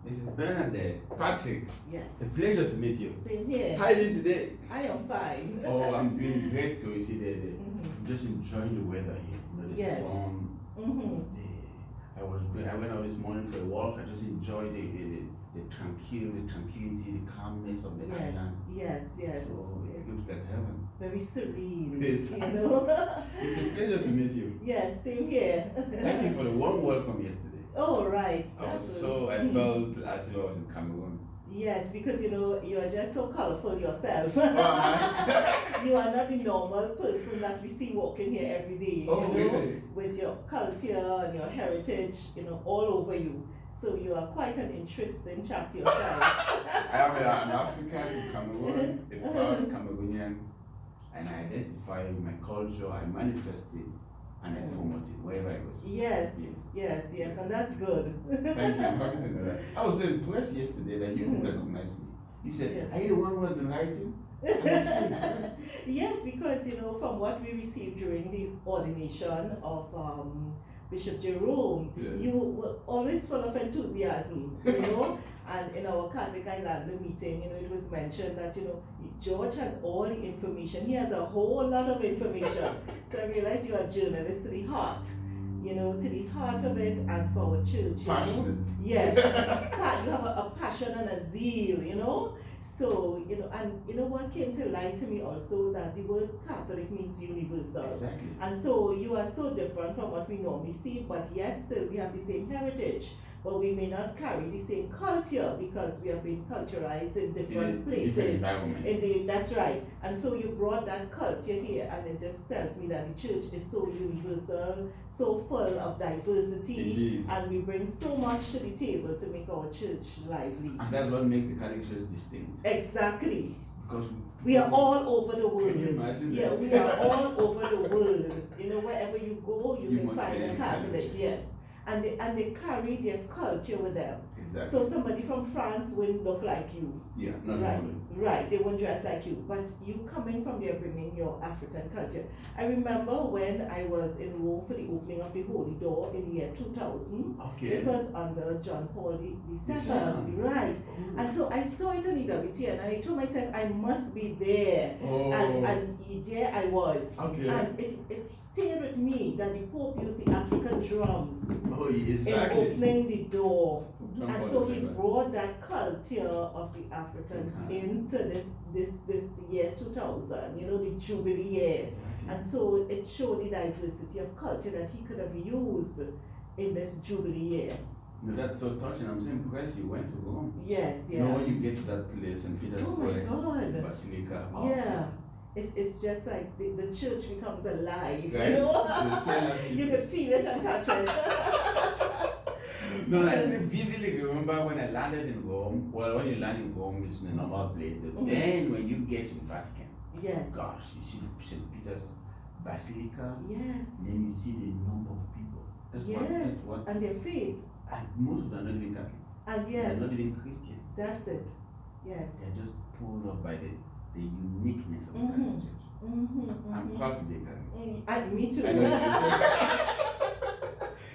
This is Benadette. Patrick. Yes. A pleasure to meet you. Same here. How are you doing today? I am fine. Oh, I'm doing great too. You see, just enjoying the weather here. You know, the Yes. sun. I went out this morning for a walk. I just enjoyed the tranquility, the calmness of the island. Yes. So it looks like heaven. Very serene. Yes. You know. It's a pleasure to meet you. Yes, same here. Thank you for the warm welcome yesterday. Oh, right. I felt as if I was in Cameroon. Yes, because you are just so colorful yourself. Oh, You are not the normal person that we see walking here every day. really? With your culture and your heritage, all over you. So you are quite an interesting chap yourself. I am an African from Cameroon, a proud Cameroonian, and I identify with my culture, I manifest it, and I promote it wherever I go. Yes, and that's good. Thank you, I'm happy to know that. I was so impressed yesterday that you could recognize me. You said, Yes. Are you the one who has been writing? Yes, because from what we received during the ordination of Bishop Jerome, you were always full of enthusiasm, and in our Catholic Islander meeting, it was mentioned that, George has all the information. He has a whole lot of information. So I realized you are a journalist to the heart, to the heart of it, and for our church, Passionate. Yes, you have a passion and a zeal, So, and what came to light to me also, that the word Catholic means universal. Exactly. And so you are so different from what we normally see, but yet still we have the same heritage. But we may not carry the same culture because we have been culturalized in different places. Different environment. That's right. And so you brought that culture here, and it just tells me that the church is so universal, so full of diversity, It is. and we bring so much to the table to make our church lively. And that's what makes the Catholic Church distinct. Exactly. Because we are all over the world. Can you imagine that? Yeah, we are all over the world. Wherever you go, you can find a Catholic. Yes. And they carry their culture with them. Exactly. So somebody from France wouldn't look like you. Yeah, not right. normally. Right, they won't dress like you. But you coming from there bringing your African culture. I remember when I was in Rome for the opening of the Holy Door in the year 2000. Okay. This was under John Paul II. Right. Oh. And so I saw it on the WTN, and I told myself I must be there. Oh. And there I was. Okay. And it stayed with me that the Pope used the African drums. Oh, exactly. In opening the door. And so he II. brought that culture of the Africans into this year 2000, the Jubilee years. Exactly. And so it showed the diversity of culture that he could have used in this Jubilee year. No, that's so touching. I'm so impressed you went to Rome. Yes, yeah. When you get to that place, St. Peter's Square, God. Basilica. Oh. Yeah. It's just like the church becomes alive, Right? You could feel it and touch it. No, I still vividly remember when I landed in Rome. Well, when you land in Rome, it's in a normal place. Then when you get to Vatican, yes. Gosh, you see the St. Peter's Basilica. Yes. Then you see the number of people. That's what. And their faith. And most of them are not even Catholics. And yes. They're not even Christians. That's it. Yes. They're just pulled off by the uniqueness of the Catholic Church. I'm proud to be a Catholic. And me too. I know.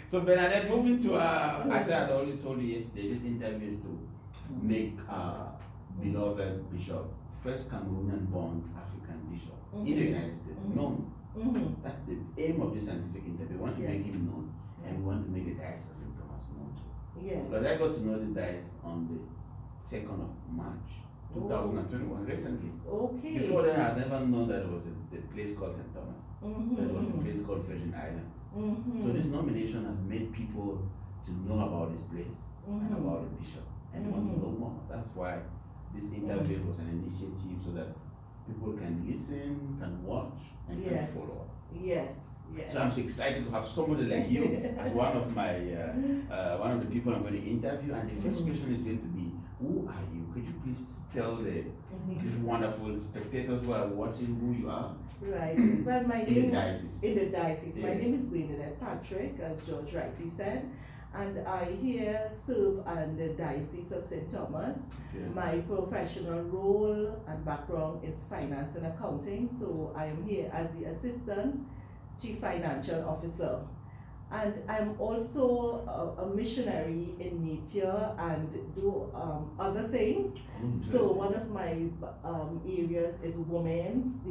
So Benadette, moving to I said I already told you yesterday, this interview is to make beloved bishop first Cameroonian born African bishop in the United States known. That's the aim of this scientific interview. We want to make him known, and we want to make the Diocese of St. Thomas known too. Yes. Because I got to know this diocese on the 2nd of March 2021, recently. Okay. Before then, I had never known that there was a place called St. Thomas. There was a place called Virgin Islands. So this nomination has made people to know about this place and about the bishop, and they want to know more. That's why this interview was an initiative so that people can listen, can watch, and can follow up. Yes. So I'm so excited to have somebody like you as one of my one of the people I'm going to interview. And the first question is going to be, who are you? Could you please tell these wonderful spectators who are watching who you are? Right. Well, my name in the diocese. In the diocese. Yes. My name is Benadette Patrick, as George rightly said, and I here serve in the Diocese of St. Thomas. Okay. My professional role and background is finance and accounting, so I am here as the Assistant Chief Financial Officer. And I'm also a missionary in nature and do other things. So one of my areas is the women's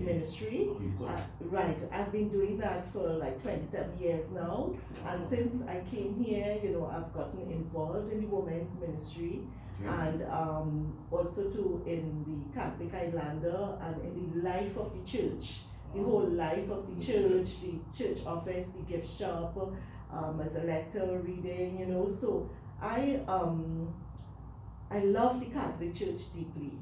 ministry. Right, I've been doing that for like 27 years now. And since I came here, I've gotten involved in the women's ministry. And also too in the Catholic Islander and in the life of the church. The whole life of the church, the church office, the gift shop, as a lector reading, So I love the Catholic Church deeply.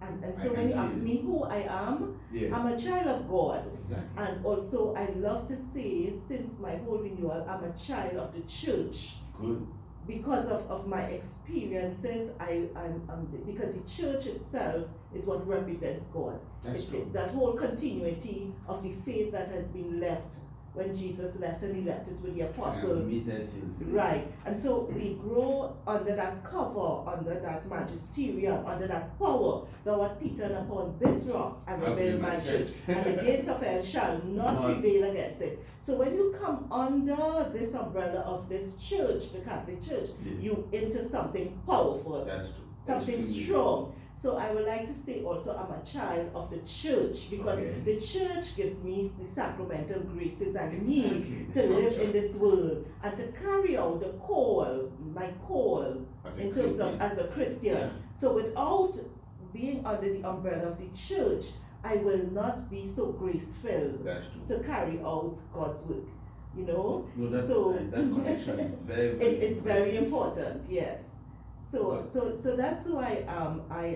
And so when you ask me who I am, yes. I'm a child of God. Exactly. And also I love to say, since my whole renewal, I'm a child of the church. Good. Because of my experiences, because the church itself is what represents God. It's that whole continuity of the faith that has been left when Jesus left, and he left it with the apostles. Right. And so we grow under that cover, under that magisterium, under that power. Thou art Peter, and upon this rock I will build my church, and the gates of hell shall not prevail against it. So when you come under this umbrella of this church, the Catholic Church, you into something powerful. That's true. Something strong. So I would like to say also I'm a child of the church, because the church gives me the sacramental graces I need to live in this world and to carry out the call, my call in terms of as a Christian. Yeah. So without being under the umbrella of the church, I will not be so grace-filled to carry out God's work. No, that connection is very, very it's very important, yes. So that's who I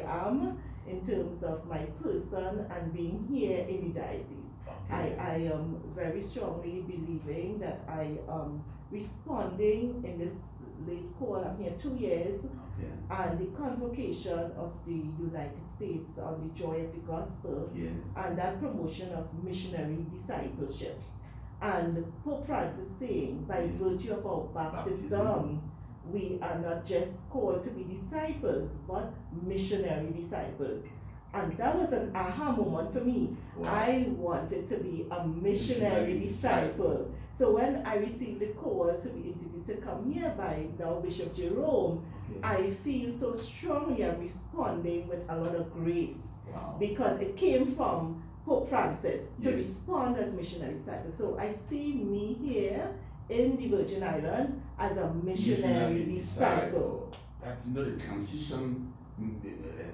am in terms of my person and being here in the diocese. I am very strongly believing that I am responding in this late call. I'm here 2 years, and the convocation of the United States on the joy of the gospel, and that promotion of missionary discipleship. And Pope Francis saying, by virtue of our baptism, we are not just called to be disciples, but missionary disciples. And that was an aha moment for me. Wow. I wanted to be a missionary disciple. So when I received the call to be interviewed to come here by now Bishop Jerome, I feel so strongly I'm responding with a lot of grace. Wow. Because it came from Pope Francis to respond as missionary disciple. So I see me here in the Virgin Islands as a missionary disciple. That's the transition.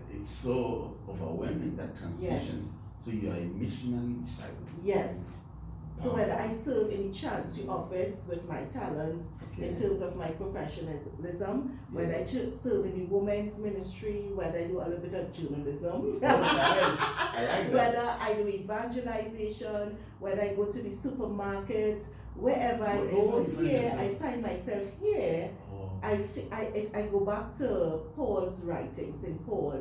It's so overwhelming, that transition. So you are a missionary disciple. Yes. So whether I serve in the Chancery office with my talents in terms of my professionalism, whether I serve in the women's ministry, whether I do a little bit of journalism, whether I do evangelization, whether I go to the supermarket, wherever I go here, I find myself here. I go back to Paul's writings in Paul,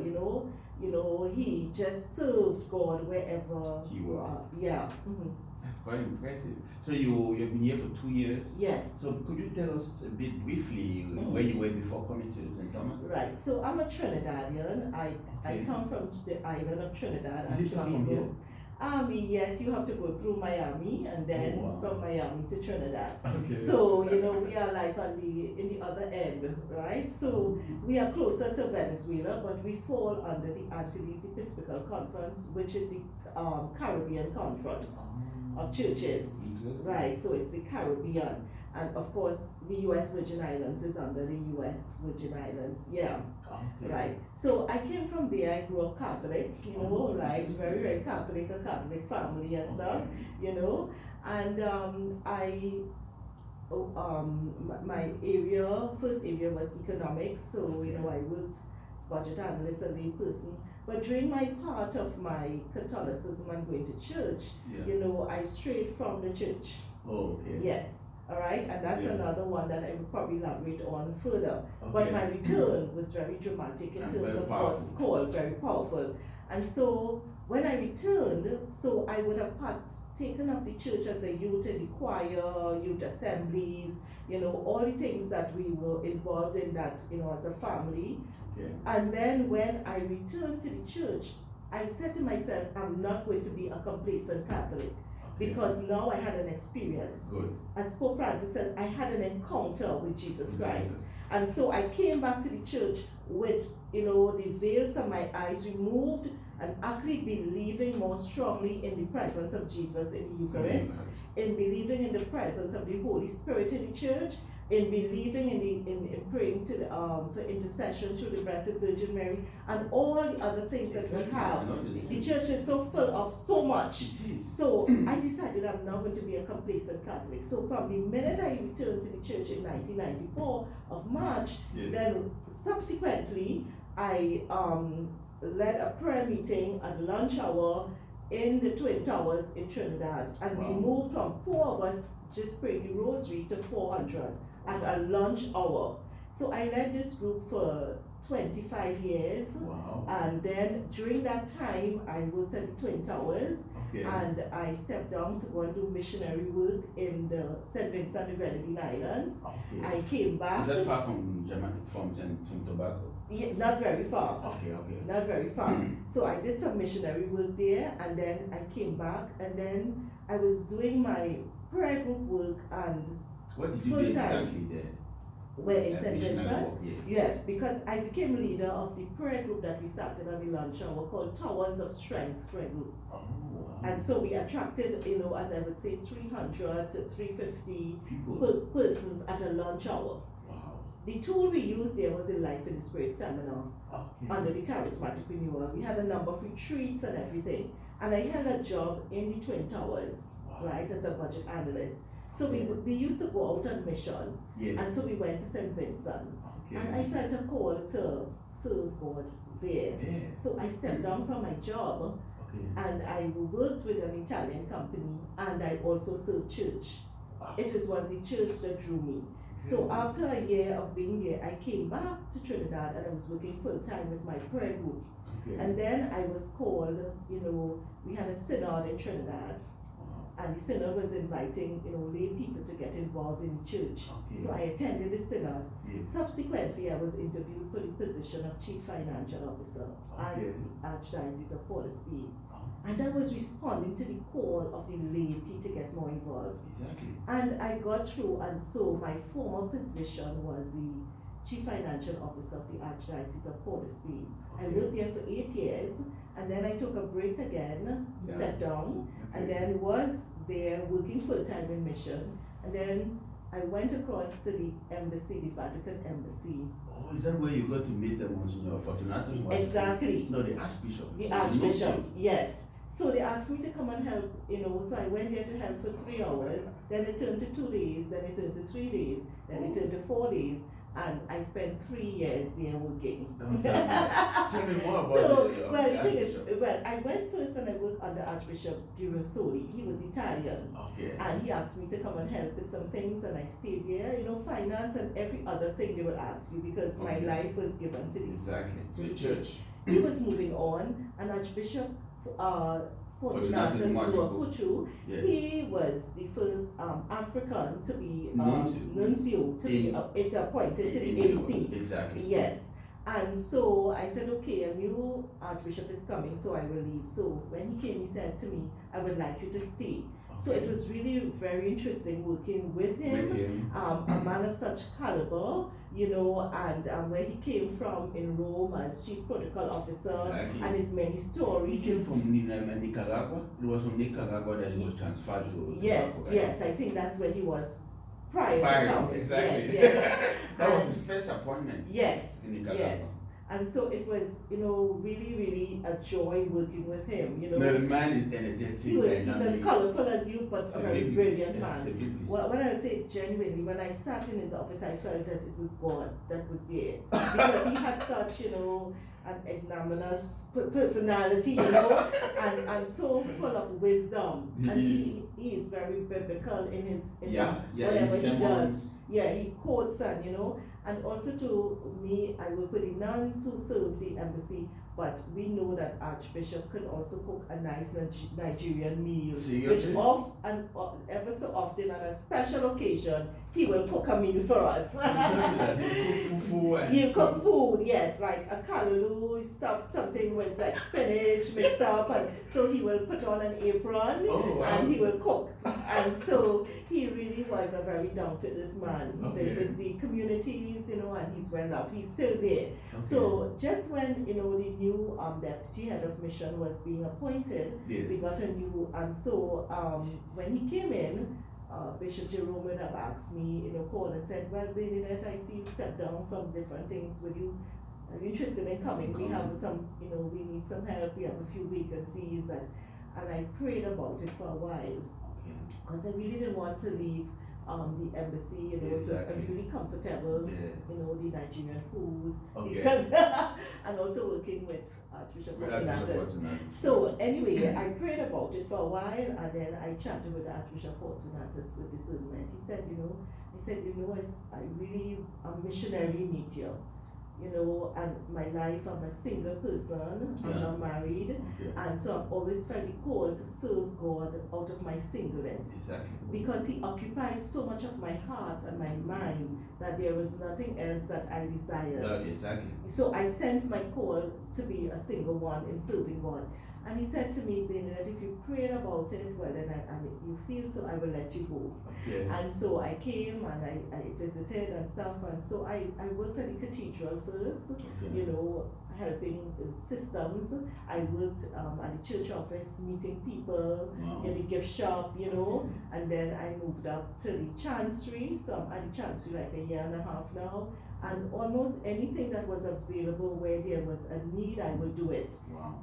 he just served God wherever he was. Mm-hmm. That's quite impressive. So you've been here for 2 years? Yes. So could you tell us a bit briefly where you were before coming to St. Thomas? Right. So I'm a Trinidadian. I come from the island of Trinidad. Is it far from here? Yes, you have to go through Miami and then from Miami to Trinidad. Okay. So, we are like in the other end, right? So we are closer to Venezuela, but we fall under the Antilles Episcopal Conference, which is the Caribbean Conference of churches. Right, so it's the Caribbean. And of course, the U.S. Virgin Islands is under the U.S. Virgin Islands, right. So I came from there, I grew up Catholic, right, very, very Catholic, a Catholic family and stuff, and my first area was economics, so, I worked as budget analyst, a lay person. But during my part of my Catholicism and going to church, I strayed from the church. Oh, okay. Yes. All right, and that's another one that I will probably elaborate on further. But my return was very dramatic in terms of God's call, very powerful. And so when I returned, so I would have taken of the church as a youth in the choir, youth assemblies, all the things that we were involved in that, as a family. Okay. And then when I returned to the church, I said to myself, I'm not going to be a complacent Catholic. because now I had an experience. Good. As Pope Francis says, I had an encounter with Jesus Christ. And so I came back to the church with, the veils from my eyes removed and actually believing more strongly in the presence of Jesus in the Eucharist, in believing in the presence of the Holy Spirit in the church, in believing in praying to the, for intercession through the Blessed Virgin Mary, and all the other things that we have. The church is so full of so much. It is. So I decided I'm not going to be a complacent Catholic. So from the minute I returned to the church in 1994 of March, then subsequently I led a prayer meeting at lunch hour in the Twin Towers in Trinidad, and we moved from 4 of us just praying the rosary to 400 at a lunch hour. So I led this group for 25 years. Wow. And then during that time I worked at the Twin Towers, and I stepped down to go and do missionary work in the St. Vincent and Grenadine Islands. I came back. Is that far from Germany, from Tobago? Yeah, not very far. Okay. Not very far. So I did some missionary work there, and then I came back, and then I was doing my prayer group work and what did you do exactly there? Where in St. Vincent? Yes, because I became leader of the prayer group that we started on the lunch hour called Towers of Strength Prayer Group. Oh, wow. And so we attracted, as I would say, 300 to 350 persons at a lunch hour. Wow. The tool we used there was a Life in the Spirit seminar under the Charismatic Renewal. We had a number of retreats and everything. And I held a job in the Twin Towers, right, as a budget analyst. So we used to go out on mission, and so we went to St. Vincent, and I felt a call to serve God there. So I stepped down from my job, and I worked with an Italian company, and I also served church. It was the church that drew me. So after a year of being there, I came back to Trinidad, and I was working full time with my prayer group. And then I was called, we had a synod in Trinidad. And the synod was inviting, lay people to get involved in the church. So I attended the synod. Subsequently, I was interviewed for the position of Chief Financial Officer at the Archdiocese of Port of Spain. And I was responding to the call of the laity to get more involved. And I got through, and so my former position was the Chief Financial Officer of the Archdiocese of Port of Spain. I worked there for 8 years, and then I took a break again, stepped down, and then was there working full-time in mission. And then I went across to the embassy, the Vatican embassy. Oh, is that where you got to meet the Monsignor Fortunato? Exactly. No, the Archbishop. The Archbishop, yes. So they asked me to come and help, so I went there to help for 3 hours, then it turned to 2 days, then it turned to 3 days, then it turned to 4 days. And I spent 3 years there working. Don't tell me more about the thing is, I went first and I worked under Archbishop Girasoli. He was Italian. And he asked me to come and help with some things, and I stayed there, finance and every other thing they would ask you, because my life was given to the church. He was moving on, and Archbishop Fortunatus Kuchu, he was the first African to be nuncio, to be appointed to the AC. Yes. And so I said, okay, a new Archbishop is coming, so I will leave. So when he came, he said to me, I would like you to stay. So it was really very interesting working with him, a man of such caliber, and where he came from in Rome as Chief Protocol Officer, and his many stories. He came from Nicaragua? It was from Nicaragua that he was transferred to. Yes, I think that's where he was prior to coming. Exactly. Yes. That was his first appointment. Yes. In Nicaragua. Yes. And so it was, really, really a joy working with him. No, the man is energetic. He's as colorful as you, but a very brilliant man. Well, when I would say genuinely, when I sat in his office, I felt that it was God that was there, because he had such, an ignominious personality, and so full of wisdom. He is very biblical in his whatever he does. He quotes and also to me, I work with the nuns who serve the embassy, but we know that Archbishop can also cook a nice Nigerian meal. Seriously? Which ever so often on a special occasion, he will cook a meal for us. You cook fufu and You cook food, yes, like a callaloo, something with like spinach mixed up, and so he will put on an apron and he will cook. And so he really was a very down-to-earth man. He visited the communities, you know, and he's well loved. He's still there. So just when, you know, the new deputy head of mission was being appointed, we got a new, and so when he came in, Bishop Jerome would have asked me, you know, called and said, well, Benadette, I see you step down from different things. Are you interested in coming? We have some, you know, we need some help. We have a few vacancies. And I prayed about it for a while. Because I really didn't want to leave the embassy, you know, I was really comfortable, you know, the Nigerian food, and also working with Archbishop Fortunatus. So anyway, I prayed about it for a while, and then I chatted with Archbishop Fortunatus with discernment. He said, you know, I really a missionary need you. You know, and my life, I'm a single person, I'm not married, and so I've always felt the call to serve God out of my singleness. Because He occupied so much of my heart and my mind that there was nothing else that I desired. So I sensed my call to be a single one in serving God. And he said to me, Benadette, if you prayed about it, well, then and you feel so, I will let you go. And so I came and I visited and stuff. And so I worked at the cathedral first, you know, helping with systems. I worked at the church office, meeting people in the gift shop, you know. And then I moved up to the Chancery. So I'm at the Chancery like a year and a half now. And almost anything that was available where there was a need, I will do it.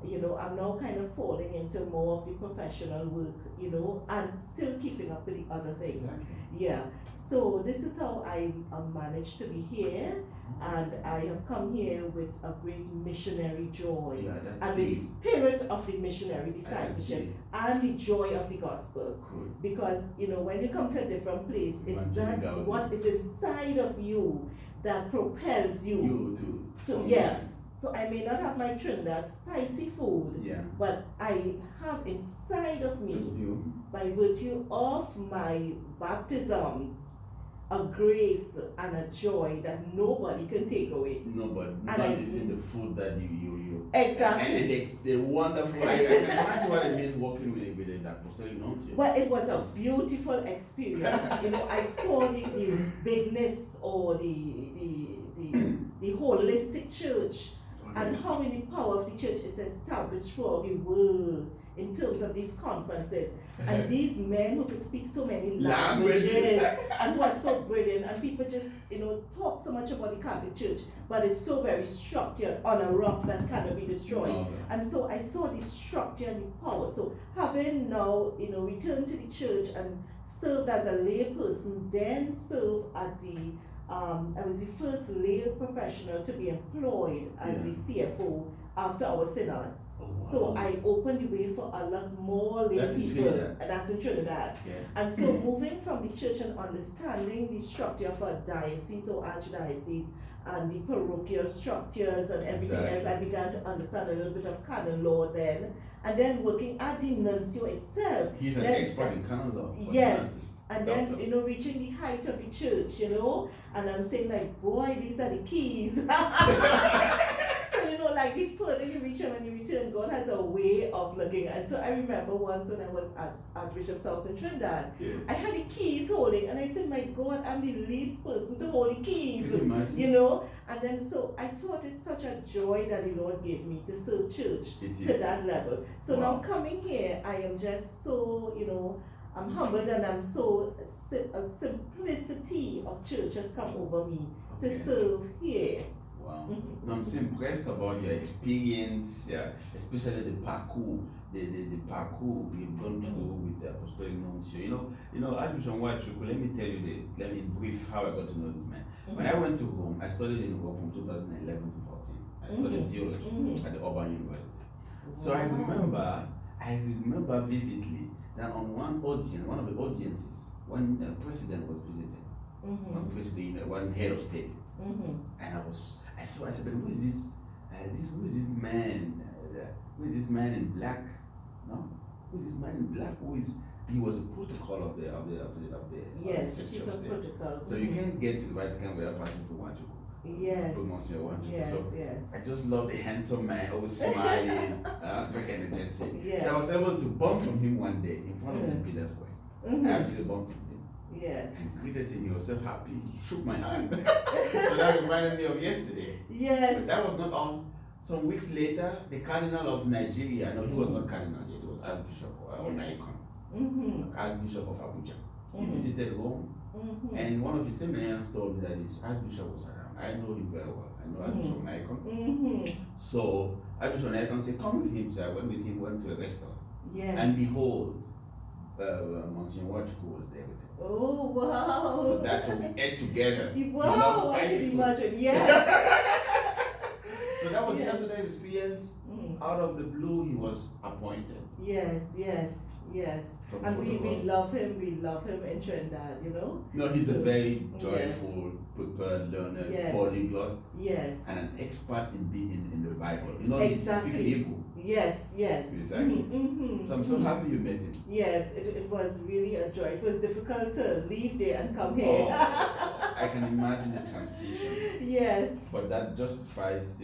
You know, I'm now kind of falling into more of the professional work, you know, and still keeping up with the other things. Yeah. So this is how I managed to be here, and I have come here with a great missionary joy, and with the spirit of the missionary discipleship and the joy of the gospel. Because, you know, when you come to a different place, that's what is inside of you that propels you to yes. So I may not have my Trinidad spicy food, but I have inside of me, by virtue of my baptism, a grace and a joy that nobody can take away. Nobody, not even the food that you exactly. And it's the wonderful. I can imagine what it means working with an apostolic nuncio. Well, it was a beautiful experience. You know, I saw the bigness or the holistic church, and how in the power of the church is established throughout the world in terms of these conferences. And these men who could speak so many languages and who are so brilliant, and people just, you know, talk so much about the Catholic Church, but it's so very structured on a rock that cannot be destroyed. And so I saw the structure and the power. So having now, you know, returned to the church and served as a lay person, then served at the I was the first lay professional to be employed as the CFO after our synod. So I opened the way for a lot more lay people. That's in Trinidad. And so moving from the church and understanding the structure of a diocese or archdiocese and the parochial structures and everything else, I began to understand a little bit of canon law then. And then working at the nuncio itself. He's an expert in canon law. Yes. And then, you know, reaching the height of the church, you know, and I'm saying like, boy, these are the keys. So, you know, like the further you reach and when you return, God has a way of looking. And so I remember once when I was at Archbishop's house in Trinidad, I had the keys holding, and I said, my God, I'm the least person to hold the keys, you know. And then so I thought it's such a joy that the Lord gave me to serve church to that level. So now coming here, I am just so, you know, I'm humbled, and I'm so, a simplicity of church has come over me to serve here. Wow. No, I'm so impressed about your experience, especially the parkour, the parkour you've gone through with the apostolic nuncio. You know, Archbishop Wachuku, let me brief how I got to know this man. When I went to Rome, I studied in Rome from 2011 to 14. I studied theology at the Urban University. So I remember vividly that on one of the audiences, one president was visiting, one head of state, and I said, but who is this man? Who is this man in black? No, who is this man in black? he was a protocol of the Yes, St. chief Church of there. protocol. So you can't get to the Vatican without passing through Wanchuku. Yes. Monsignor Wanchuku. Yes, So yes. I just love the handsome man, always smiling, very energetic. Yes. So I was able to bump from him one day in front of the Pillar Square. I actually bumped into him. Yes. And greeted him. He was so happy. He shook my hand. So that reminded me of yesterday. Yes. But that was not all. Some weeks later, the Cardinal of Nigeria, no, he was not Cardinal yet, he was Archbishop or Icon, Archbishop of Abuja. He visited Rome, and one of his seminarians told me that his Archbishop was around. I know him very well. I know Archbishop Icon. So Archbishop Icon said, come with him. So I went with him, went to a restaurant. Yes. And behold, Monsignor Wanchuku was there with him. Oh, wow. So that's what we ate together. Wow, I can imagine. Yes. So that was yesterday's experience. Out of the blue, he was appointed. Yes, yes, yes. And we love him in Trinidad, you know? No, he's a very joyful, prepared, learned, polyglot. Yes. And an expert in the Bible. You know, exactly. he speaks Hebrew. Yes, yes. Exactly. So I'm so happy you met him. Yes, it was really a joy. It was difficult to leave there and come here. Oh, I can imagine the transition. Yes. But that justifies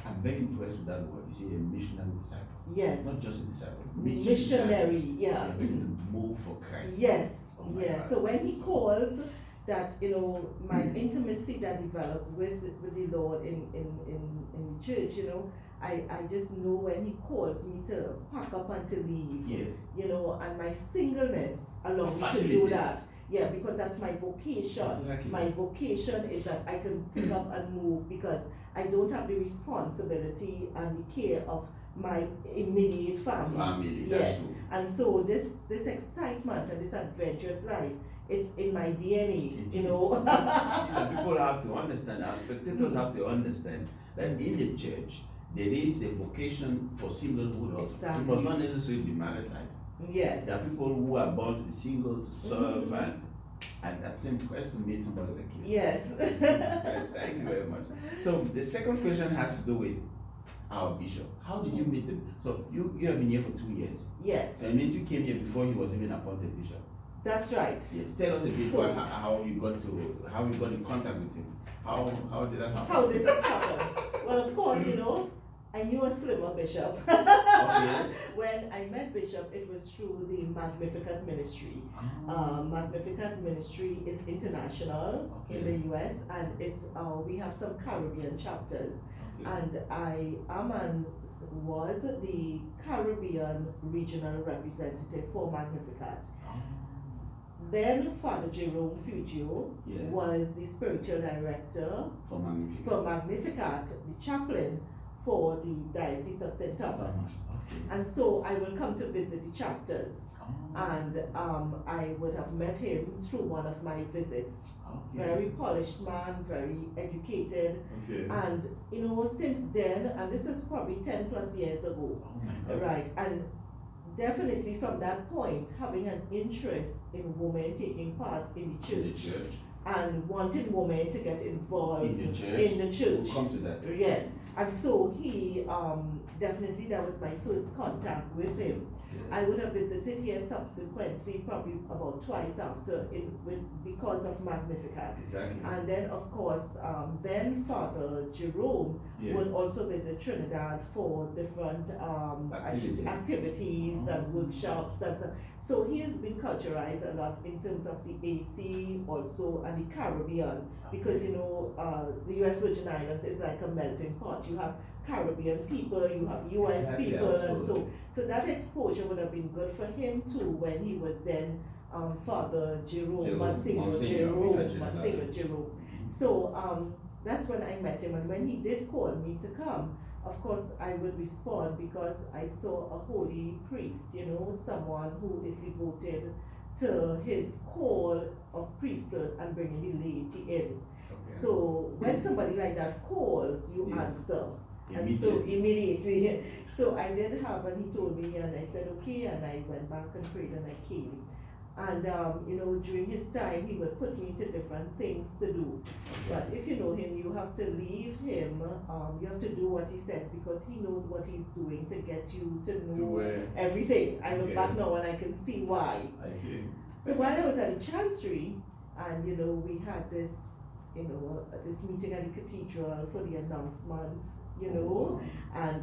I'm very impressed with that word. You see, a missionary disciple. Yes. Not just a disciple. Missionary, yeah. Ready to move for Christ. Yes, Oh yes. So when he calls, that, you know, my intimacy that developed with the Lord in the church, you know, I just know when he calls me to pack up and to leave. Yes. You know, and my singleness allows me to do that. Yeah, because that's my vocation. Exactly. My vocation is that I can pick up and move because I don't have the responsibility and the care of my immediate family. Yes. True. And so this excitement and this adventurous life, it's in my DNA, you know. People have to understand, our spectators have to understand that in the church, there is a vocation for singlehood also. Exactly. It must not necessarily be married life. Yes. There are people who are born to be single, to serve, and that's impressed to meet somebody like you. Yes. Thank you very much. So the second question has to do with our bishop. How did you meet him? So you have been here for 2 years. Yes. So I mean, you came here before he was even appointed bishop. That's right. Yes. Tell us a bit about how you got in contact with him. How did that happen? How did this happen? Well, of course, you know, I knew a slimmer bishop. Okay. When I met Bishop, it was through the Magnificat Ministry. Magnificat Ministry is international in the US, and we have some Caribbean chapters. Okay. And I am and was the Caribbean regional representative for Magnificat. Then Father Jerome Fugio was the spiritual director for Magnificat, the chaplain for the Diocese of St. Thomas. Okay. And so I will come to visit the chapters. And I would have met him through one of my visits. Okay. Very polished man, very educated. Okay. And you know, since then, and this is probably 10 plus years ago. Oh my God. Right. And definitely from that point, having an interest in women taking part in the church. And wanting women to get involved in the church. We'll come to that. Yes. And so he, definitely that was my first contact with him. I would have visited here subsequently, probably about twice after, because of Magnificat. Exactly. And then, of course, then Father Jerome would also visit Trinidad for different activities and workshops and so. So he has been culturalized a lot in terms of the AC also and the Caribbean, because you know the US Virgin Islands is like a melting pot. You have Caribbean people, you have US people, and so that exposure would have been good for him too when he was then Father Monsignor Jerome. So that's when I met him, and when he did call me to come, of course I would respond because I saw a holy priest, you know, someone who is devoted to his call of priesthood and bringing the laity in. Okay. So when somebody like that calls, you answer. And so immediately, so I did have, and he told me, and I said okay, and I went back and prayed and I came. And during his time, he would put me to different things to do. But if you know him, you have to leave him. You have to do what he says because he knows what he's doing to get you to know everything. I look back now and I can see why. I see. So while I was at the Chancery, and we had this, this meeting at the cathedral for the announcement, and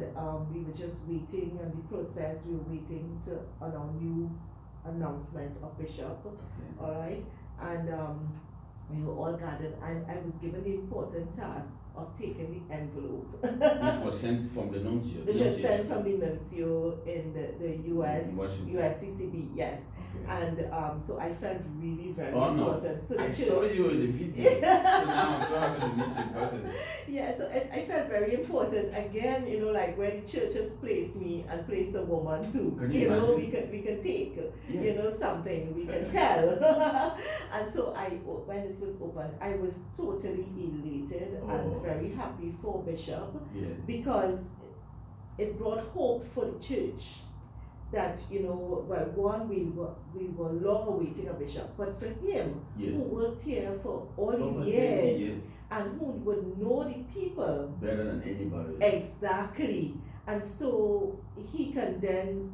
we were just waiting on the process. We were waiting on our new announcement of bishop, all right, and we were all gathered, and I was given the important task of taking the envelope. It was sent from the nuncio. It was sent from the nuncio in the US, USCCB, yes. Okay. And so I felt really very important. So I saw you in the video. So now I'm so happy to meet you in person. Yeah, so I felt very important. Again, like where the church has placed me and placed a woman too. Can you imagine? we can take, yes. Something, we can tell. And so when it was opened, I was totally elated and very happy for Bishop, because it brought hope for the church that, one, we were long awaiting a bishop, but for him, who worked here for all these years, and who would know the people better than anybody. Exactly. And so he can then,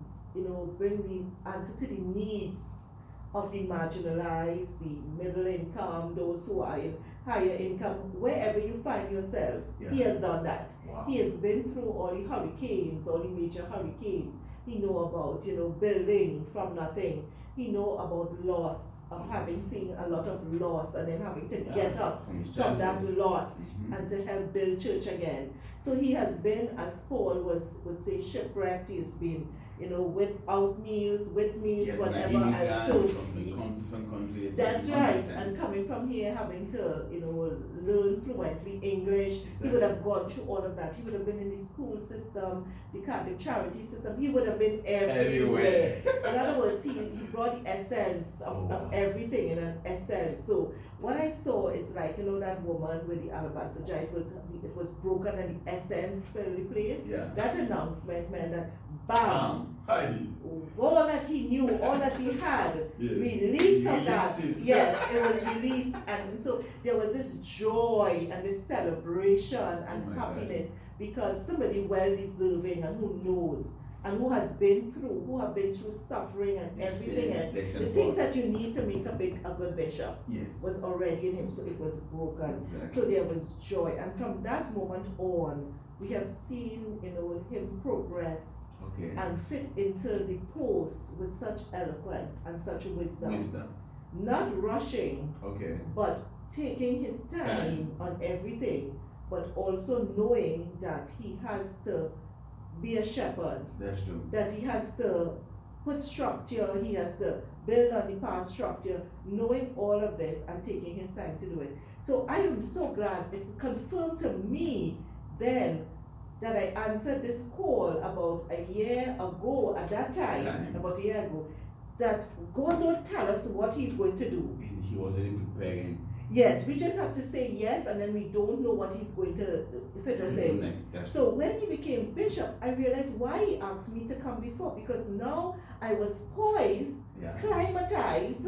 bring the answer to the needs of the marginalized, the middle income, those who are in higher income, wherever you find yourself. He has done that. Wow. He has been through all the hurricanes, all the major hurricanes. He know about, building from nothing. He know about loss, of having seen a lot of loss and then having to get up from that loss and to help build church again. So he has been, as Paul would say, shipwrecked. He's been, without meals, with meals, whatever. And so from different countries. That's right. And coming from here, having to, learn fluently English. Exactly. He would have gone through all of that. He would have been in the school system, the Catholic charity system. He would have been everywhere. In other words, he brought the essence of everything in an essence. So what I saw is like, that woman with the alabaster jar, it was broken and the essence filled the place. Yeah. That announcement meant that bam! All that he knew, all that he had, release of that. Yes, it was released, and so there was this joy and this celebration and happiness because somebody well deserving and who knows and who have been through suffering and everything else. The things that you need to make a good bishop was already in him, so it was broken. Exactly. So there was joy, and from that moment on, we have seen him progress. And fit into the post with such eloquence and such wisdom. Not rushing, but taking his time on everything, but also knowing that he has to be a shepherd. That's true. That he has to put structure, he has to build on the past structure, knowing all of this and taking his time to do it. So I am so glad it confirmed to me then that I answered this call about a year ago, at that time, about a year ago, that God don't tell us what he's going to do. He was already preparing. Yes, we just have to say yes, and then we don't know what he's going to say. So when he became bishop, I realized why he asked me to come before, because now I was poised, climatized,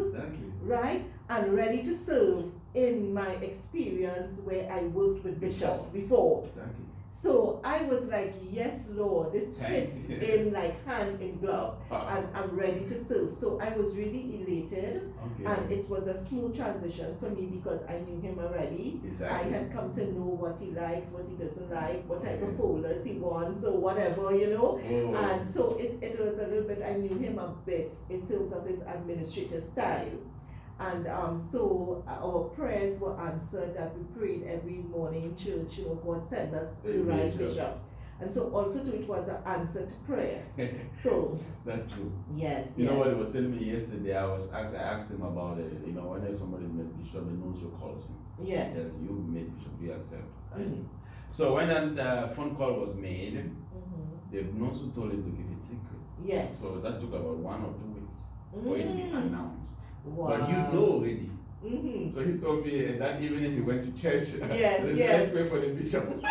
right, and ready to serve in my experience where I worked with bishops before. Exactly. So I was like, yes, Lord, this fits in like hand in glove, and I'm ready to serve. So I was really elated, and it was a smooth transition for me because I knew him already. Exactly. I had come to know what he likes, what he doesn't like, what type of folders he wants, or whatever, And so it was a little bit, I knew him a bit in terms of his administrative style. And so our prayers were answered, that we prayed every morning in church, God send us the right bishop. And so also too, it was an answer to prayer. So that's true. Yes. You know what he was telling me yesterday? I asked him about it. Whenever somebody's met bishop, the nuncio calls him. Yes. He tells you met bishop, we accept. So when the phone call was made, the nuncio told him to keep it secret. Yes. So that took about 1 or 2 weeks for it to be announced. Wow. But you know already. So he told me that even if he went to church, let's pray for the bishop.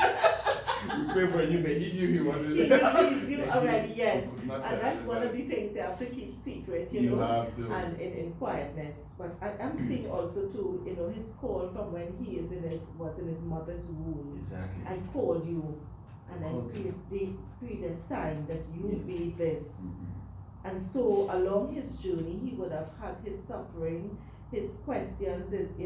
We pray for him, but he knew he wasn't. He knew you already, yes. He could not And tell that's us. one of the things you have to keep secret, You have to. and in quietness. But I'm seeing also too, his call from when he was in his mother's womb. Exactly. I called you, and I predestined that you would be this. And so along his journey, he would have had his suffering, his questions, his journey.